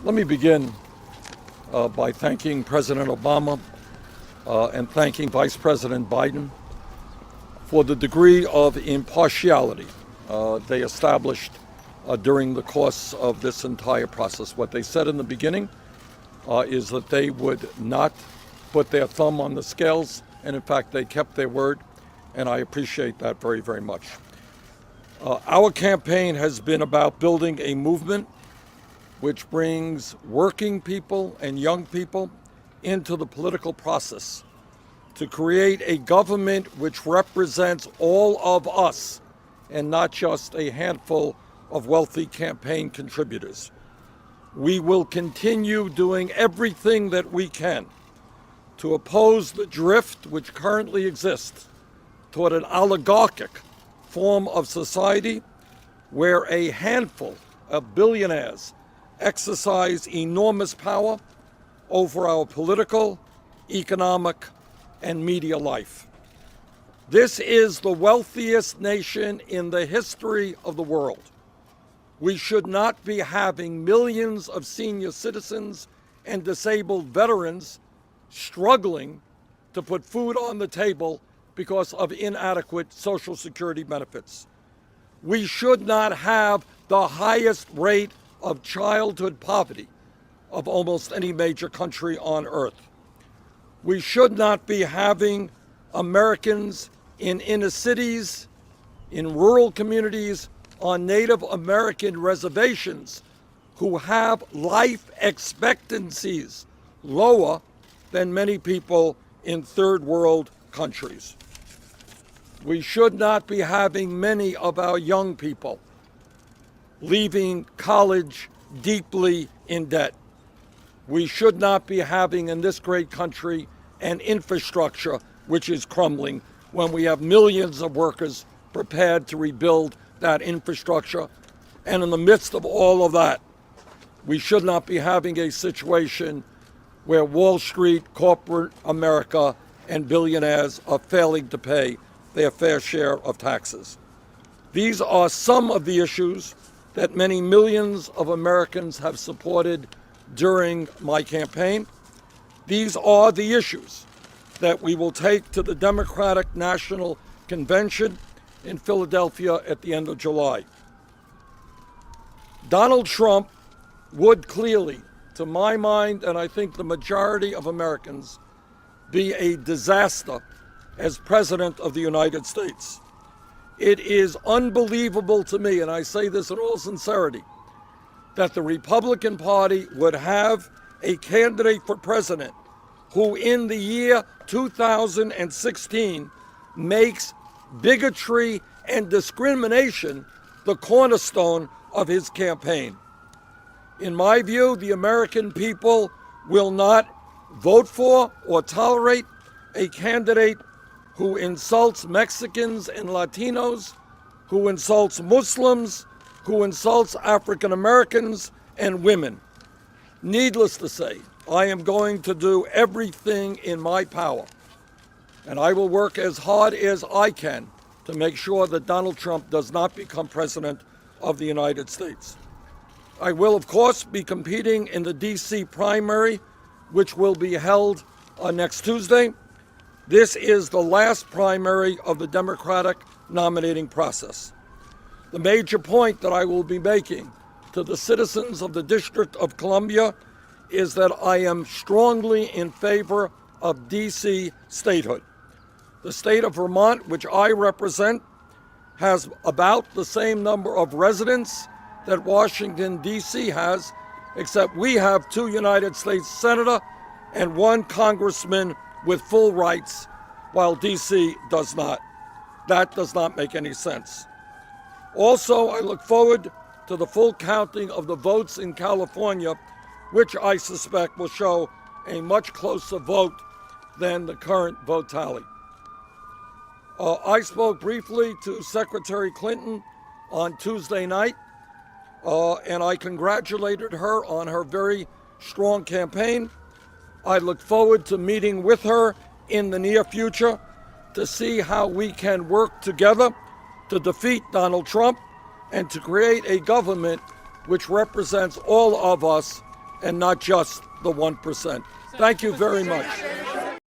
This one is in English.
Let me begin by thanking President Obama and thanking Vice President Biden for the degree of impartiality they established during the course of this entire process. What they said in the beginning is that they would not put their thumb on the scales, and in fact, they kept their word, and I appreciate that very, very much. Our campaign has been about building a movement which brings working people and young people into the political process to create a government which represents all of us and not just a handful of wealthy campaign contributors. We will continue doing everything that we can to oppose the drift which currently exists toward an oligarchic form of society where a handful of billionaires exercise enormous power over our political, economic, and media life. This is the wealthiest nation in the history of the world. We should not be having millions of senior citizens and disabled veterans struggling to put food on the table because of inadequate Social Security benefits. We should not have the highest rate of childhood poverty of almost any major country on earth. We should not be having Americans in inner cities, in rural communities, on Native American reservations who have life expectancies lower than many people in third world countries. We should not be having many of our young people leaving college deeply in debt. We should not be having in this great country an infrastructure which is crumbling when we have millions of workers prepared to rebuild that infrastructure. And in the midst of all of that, we should not be having a situation where Wall Street, corporate America, and billionaires are failing to pay their fair share of taxes. These are some of the issues that many millions of Americans have supported during my campaign. These are the issues that we will take to the Democratic National Convention in Philadelphia at the end of July. Donald Trump would clearly, to my mind, and I think the majority of Americans, be a disaster as President of the United States. It is unbelievable to me, and I say this in all sincerity, that the Republican Party would have a candidate for president who in the year 2016 makes bigotry and discrimination the cornerstone of his campaign. In my view, the American people will not vote for or tolerate a candidate who insults Mexicans and Latinos, who insults Muslims, who insults African Americans and women. Needless to say, I am going to do everything in my power, and I will work as hard as I can to make sure that Donald Trump does not become president of the United States. I will, of course, be competing in the D.C. primary, which will be held next Tuesday. This is the last primary of the Democratic nominating process. The major point that I will be making to the citizens of the District of Columbia is that I am strongly in favor of D.C. statehood. The state of Vermont, which I represent, has about the same number of residents that Washington, D.C. has, except we have 2 United States senators and 1 congressman with full rights, while D.C. does not. That does not make any sense. Also, I look forward to the full counting of the votes in California, which I suspect will show a much closer vote than the current vote tally. I spoke briefly to Secretary Clinton on Tuesday night, and I congratulated her on her very strong campaign. I look forward to meeting with her in the near future to see how we can work together to defeat Donald Trump and to create a government which represents all of us and not just the 1%. Thank you very much.